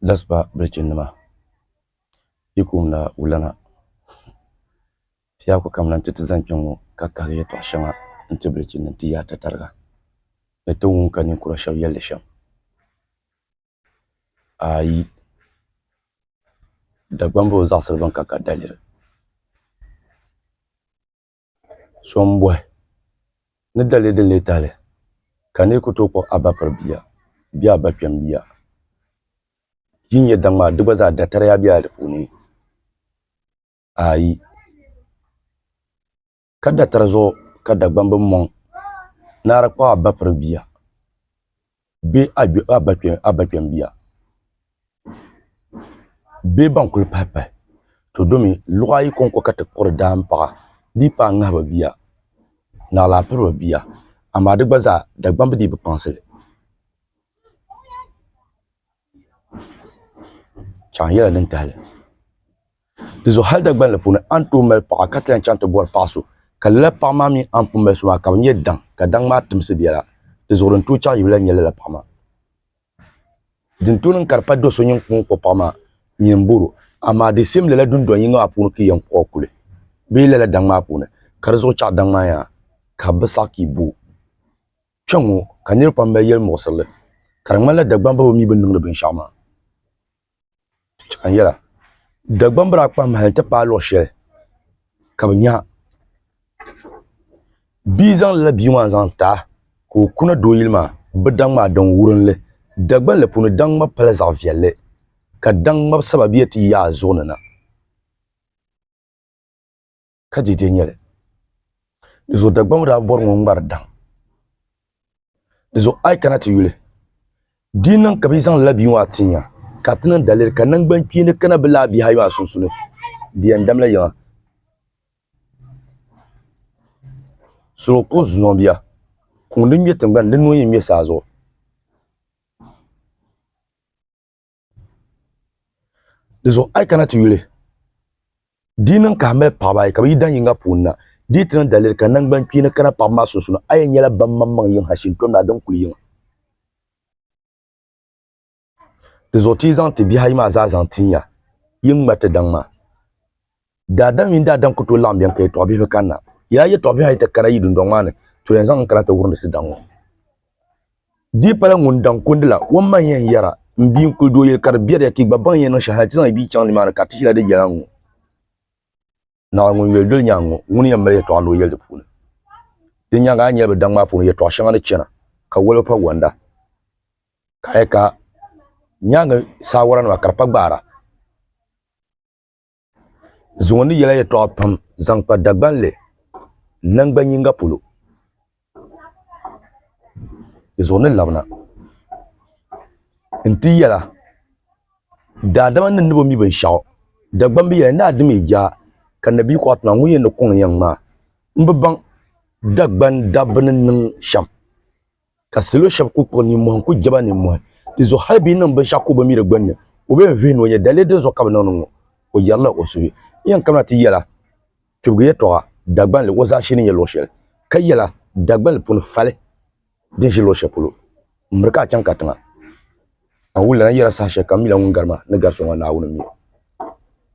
Laspa bilchinima yikumna wulana tiyaku kam nan titi zan kpengu ka kahi yɛltɔɣa shɛŋa n ti bilchin ti yaata tariga ni ti wum ka ninkura shɛba yɛlli shɛm ayi Dagbamb zaɣasiri ban ka daliri so n bɔhi ni daliri din lee tahali ka nira ku tooi kpuɣi a ba piri bia a ba kpɛm bia yi nyɛ daŋ maa di gba zaa datariya bɛla di puuni ayi ka datari zuɣu ka Dagbamb mɔŋ naara kpuɣi a ba piri bia bee a ba kpɛm bia bee ban kuli pahi pahi to domi luɣa ayi kɔŋko ka ti kuri daam paɣa di yi paai ŋahi bi bia naɣala a piri bi bia amaa di gba zaa Dagbamb dii bi kpaŋsili chaŋ yɛla din tahali di zuɣu hali Dagbanli puuni a ni tooi mali paɣa ka ti yɛn chaŋ ti bɔri paɣa so ka lala paɣa maa mii a ni pun mali so maa ka bi nyɛ daŋ ka daŋ maa timsi biɛla di zuɣu din tooi chaɣi yibila n nyɛ lala paɣa maa din tooi niŋ ka di pa do so ninkpuni kpuɣi paɣa maa nyɛ boro amaa di sim lala dundoli yinga maa puuni ka yɛn kpuɣi kuli bee lala daŋ maa puuni ka di zuɣu chaɣi daŋ maa yaa ka bi saɣi ka i bo kpɛŋŋo ka niriba pam mali yɛli muɣusirili ka di ŋmanila Dagbamb bi mii bi niŋdi binshaɣu maa chaŋ yɛla Dagbamb daa kpahi mahali ti paai luɣu shɛli ka bi nya bia zaŋ lala bia maa zaŋ taa ka o kuna doo yili maa bi daŋ maa din wurinli Dagbanli puuni daŋ ŋma pala zaɣ viɛlli ka daŋ ŋmabi sababiya ti yaai zuɣu ni na ka didi nyɛli di zuɣu Dagbamb daa bɔri ŋɔ ŋmari daŋ di zuɣu a yi kana ti yuli di niŋ ka bi zaŋ lala bia maa tinya ka ti niŋ daliri ka nangbani kpeeni kana bi laa bihi ayi maa sunsuuni di yɛn damla yiŋa soro kpuɣi zɔŋ bia kuŋ din ŋmɛ tingbani di nuu yɛn ŋmɛ saa zuɣu di zuɣu a yi kana ti yuli di niŋ ka mali paɣaba ayi ka bi yi daŋ yinga puuni na di ti niŋ daliri ka nangbani kpeeni kana paɣaba maa sunsuuni a yɛn nyɛla ban maŋmaŋ yiŋ ha shini tomda din kuli yiŋa di zuɣu ti yi zaŋ ti bihi ayi maa zaa zaŋ tinya yin ŋma ti daŋ maa daadam mini daadam ku tooi laɣam biɛni ka yɛltɔɣa bihi bi kanna yaa yɛltɔɣa bihi ayi ti kana yi dundoŋ maa ni to yɛn zaŋ kana ti wurindi ti daŋ ŋɔ di pala ŋun daŋ kundi la ŋun man yɛn yɛra n bii n kuli doo yɛli ka di bɛriya ki gba baŋ yɛn niŋ shɛli hali ti zaŋ bii chaŋ nimaani ka ti ʒila di yɛla ŋɔ naɣa ŋun yɛli doli nyaanga ŋɔ ŋuni yɛn mali yɛltɔɣa ni o yɛli di puuni di nyaanga a nyɛla bi daŋ maa puuni yɛltɔɣa shɛŋa ni chɛna ka wolibi pa wanda ka a yɛ ka nyaanga saawara nima ka di pa gbaara zuŋo ni yɛla yɛltɔɣa pam zaŋ kpa Dagbanli nangbani yinga polo di zuɣu ni labina n ti yɛla daadama ni ni bi mi binshaɣu Dagbamb yɛla ni a dimi jaa ka nabii kɔɣatina ŋun yɛn ni kuŋ yɛŋ maa n bi baŋ Dagban dabba ni niŋ shɛm ka salo shɛba ku kpuɣi nimmohi n ku jɛba nimmohi di zuɣu hali bia niŋ binshaɣu ka o bi mi di gbunni o bɛn vihini o nyɛ dalili din zuɣu ka bi niŋdi ŋɔ o yɛrila o suhu yɛn kana ti yɛla tubigu yɛltɔɣa Dagbanli o zaashee ni nyɛ luɣu shɛli ka yɛla Dagbanli puuni fali din ʒi luɣu shɛli polo n miri ka a chaŋ ka tiŋa a wulila na yɛla saha shɛli ka mi la ŋun gari ma ni gari so ŋɔ Naawuni mi